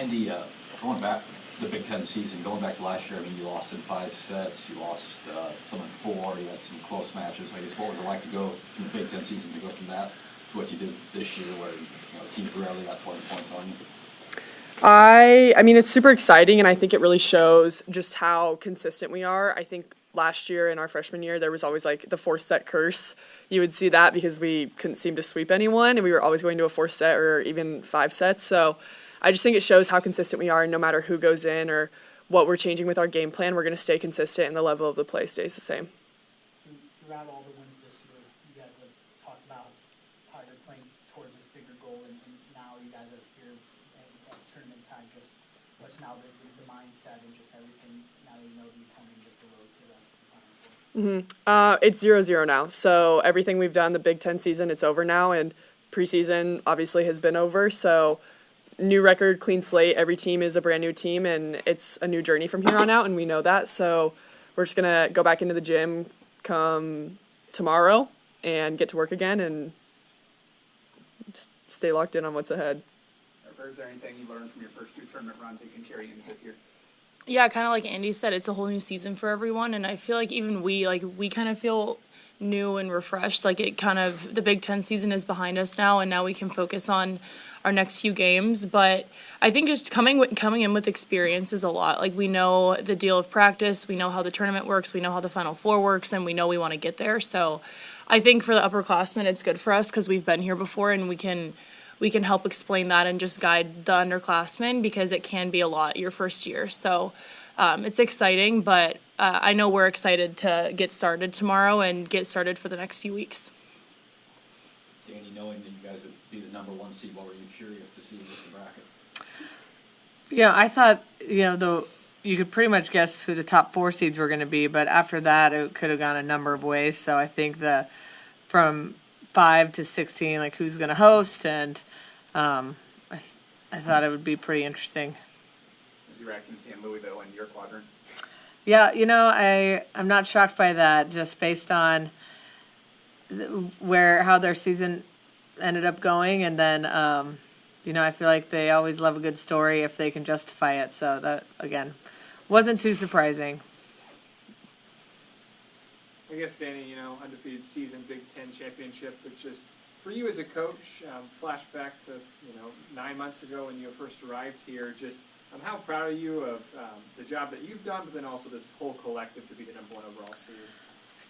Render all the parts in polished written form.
Andi, going back the Big Ten season, going back to last year, I mean, you lost in 5 sets, you lost some in 4, you had some close matches. I guess what was it like to go from the Big Ten season to go from that to what you did this year, where teams rarely got 20 points on you? I mean, it's super exciting, and I think it really shows just how consistent we are. I think last year in our freshman year, there was always like the 4-set curse. You would see that because we couldn't seem to sweep anyone, and we were always going to a 4-set or even 5 sets. So I just think it shows how consistent we are, and no matter who goes in or what we're changing with our game plan, we're going to stay consistent, and the level of the play stays the same. Throughout all the wins this year, you guys have talked about how you're playing towards this bigger goal, and now you guys are here at tournament time. Just what's now the mindset and just everything now that you know you're coming just the road to the Final Four? It's 0-0 now. So everything we've done the Big Ten season, it's over now, and preseason obviously has been over. So new record, clean slate. Every team is a brand new team, and it's a new journey from here on out, and we know that. So we're just gonna go back into the gym come tomorrow and get to work again and just stay locked in on what's ahead. Harper, is there anything you learned from your first 2 tournament runs that you can carry into this year? Yeah, kind of like Andi said, it's a whole new season for everyone, and I feel like even we kind of feel new and refreshed. Like the Big Ten season is behind us now, and now we can focus on our next few games. But I think just coming in with experience is a lot. Like, we know the deal of practice, we know how the tournament works, we know how the Final Four works, and we know we want to get there. So I think for the upperclassmen, it's good for us because we've been here before, and we can help explain that and just guide the underclassmen, because it can be a lot your first year. So it's exciting, but I know we're excited to get started tomorrow and get started for the next few weeks. Dani, knowing that you guys would be the number 1 seed, what were you curious to see with the bracket? I thought, you could pretty much guess who the top 4 seeds were going to be, but after that, it could have gone a number of ways. So I think from 5 to 16, like who's going to host, and I thought it would be pretty interesting. You reckon seeing Louisville in your quadrant? Yeah, I'm not shocked by that, just based on how their season ended up going, and then I feel like they always love a good story if they can justify it. So that, again, wasn't too surprising. I guess, Dani, undefeated season, Big Ten championship, but just for you as a coach, flashback to 9 months ago when you first arrived here, just how proud are you of the job that you've done, but then also this whole collective to be the number 1 overall seed?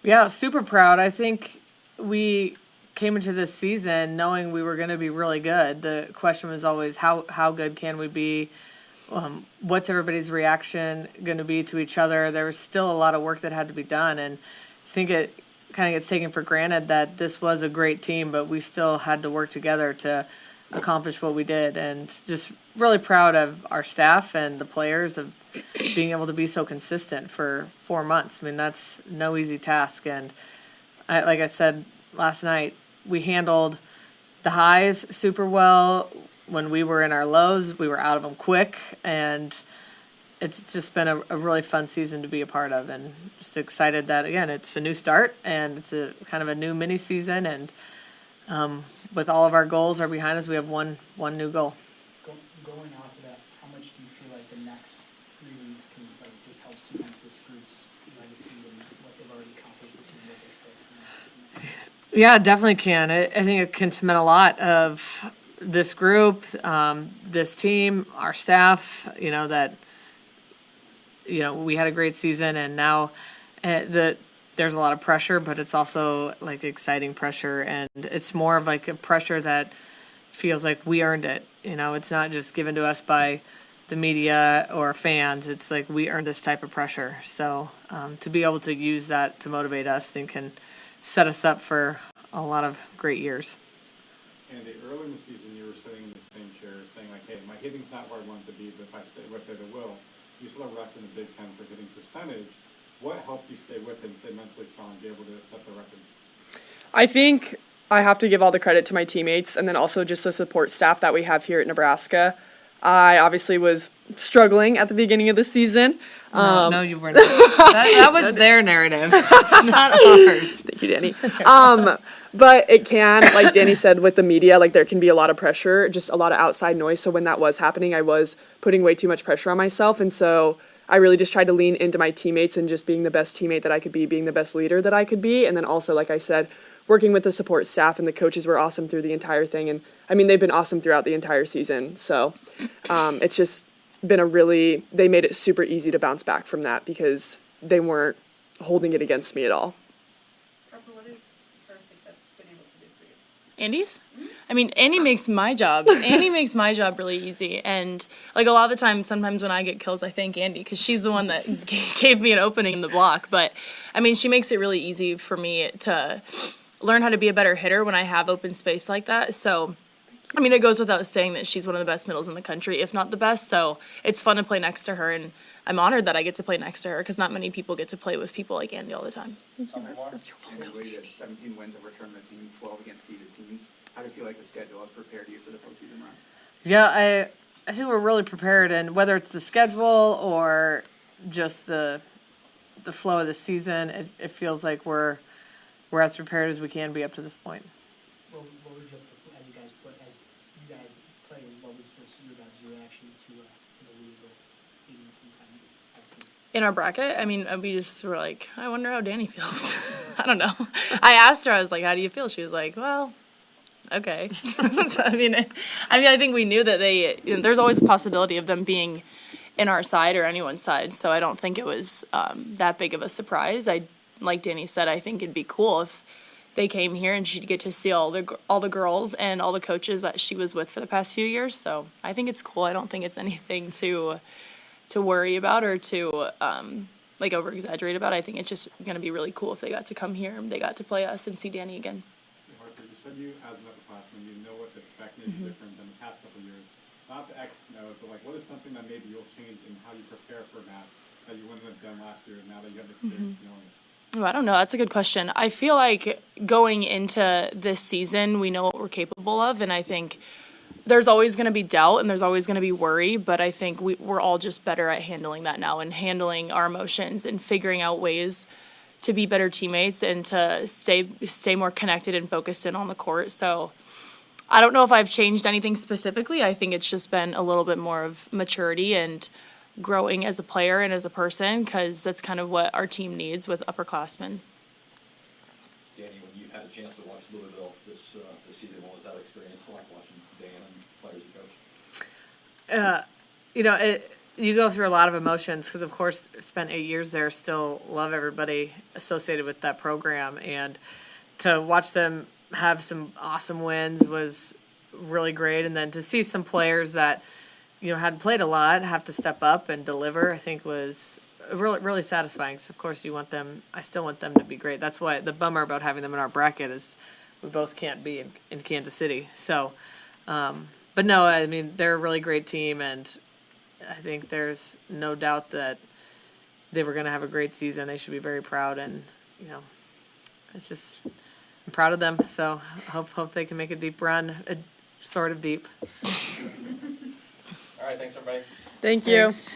Yeah, super proud. I think we came into this season knowing we were going to be really good. The question was always how good can we be? What's everybody's reaction going to be to each other? There was still a lot of work that had to be done, and I think it kind of gets taken for granted that this was a great team, but we still had to work together to accomplish what we did, and just really proud of our staff and the players of being able to be so consistent for 4 months. I mean, that's no easy task, and like I said last night, we handled the highs super well. When we were in our lows, we were out of them quick, and it's just been a really fun season to be a part of, and just excited that, again, it's a new start, and it's a kind of a new mini season, and with all of our goals are behind us, we have one new goal. Going off of that, how much do you feel like the next 3 weeks can just help cement this group's legacy and what they've already accomplished this season? Yeah, it definitely can. I think it can cement a lot of this group, this team, our staff. That we had a great season, and now there's a lot of pressure, but it's also like exciting pressure, and it's more of like a pressure that feels like we earned it. It's not just given to us by the media or fans. It's like we earned this type of pressure. So to be able to use that to motivate us, I think can set us up for a lot of great years. Andi, early in the season, you were sitting in the same chair saying, like, hey, my hitting's not where I want it to be, but if I stay with it, I will. You still have repped in the Big Ten for hitting percentage. What helped you stay with it and stay mentally strong and be able to set the record? I think I have to give all the credit to my teammates, and then also just the support staff that we have here at Nebraska. I obviously was struggling at the beginning of the season. No, you weren't. That was their narrative, not ours. Thank you, Dani. But it can, like Dani said, with the media, like there can be a lot of pressure, just a lot of outside noise. So when that was happening, I was putting way too much pressure on myself. And so I really just tried to lean into my teammates and just being the best teammate that I could be, being the best leader that I could be. And then also, like I said, working with the support staff, and the coaches were awesome through the entire thing. And I mean, they've been awesome throughout the entire season. So it's just been they made it super easy to bounce back from that because they weren't holding it against me at all. Harper, what has her success been able to do for you? Andy's? I mean, Andi makes my job really easy. And, like, a lot of the time, sometimes when I get kills, I thank Andi because she's the one that gave me an opening in the block. But, I mean, she makes it really easy for me to learn how to be a better hitter when I have open space like that. So, I mean, it goes without saying that she's one of the best middles in the country, if not the best. So it's fun to play next to her, and I'm honored that I get to play next to her because not many people get to play with people like Andi all the time. Andy, you had 17 wins over tournament teams, 12 against seeded teams. How do you feel like the schedule has prepared you for the postseason run? Yeah, I think we're really prepared, and whether it's the schedule or just the flow of the season, it feels like we're as prepared as we can be up to this point. What was just, as you guys played, what was just your guys' reaction to the league being some kind of In our bracket, I mean, we just were like, I wonder how Dani feels. I don't know. I asked her, I was like, how do you feel? She was like, well, okay. So, I mean, I think we knew that there's always a possibility of them being in our side or anyone's side. So I don't think it was that big of a surprise. Like Dani said, I think it'd be cool if they came here and she'd get to see all the girls and all the coaches that she was with for the past few years. So I think it's cool. I don't think it's anything to worry about or to like over exaggerate about. I think it's just gonna be really cool if they got to come here and they got to play us and see Dani again. Harper, you said you, as an upperclassman, you know what to expect maybe different than the past couple of years. Not the X's and O's, but like what is something that maybe you'll change in how you prepare for a match that you wouldn't have done last year now that you have experience knowing it? Oh, I don't know. That's a good question. I feel like going into this season, we know what we're capable of, and I think there's always going to be doubt and there's always going to be worry, but I think we're all just better at handling that now and handling our emotions and figuring out ways to be better teammates and to stay more connected and focused in on the court. So I don't know if I've changed anything specifically. I think it's just been a little bit more of maturity and growing as a player and as a person, because that's kind of what our team needs with upperclassmen. Dani, when you've had a chance to watch Louisville this season, what was that experience like watching Dan and players you coach? You go through a lot of emotions because, of course, spent 8 years there, still love everybody associated with that program. And to watch them have some awesome wins was really great. And then to see some players that, hadn't played a lot have to step up and deliver, I think was really, really satisfying. Because, of course, I still want them to be great. That's why the bummer about having them in our bracket is we both can't be in Kansas City. So, but no, I mean, they're a really great team, and I think there's no doubt that they were going to have a great season. They should be very proud, and, it's just, I'm proud of them. So hope they can make a deep run, sort of deep. All right, thanks, everybody. Thank you. Thanks.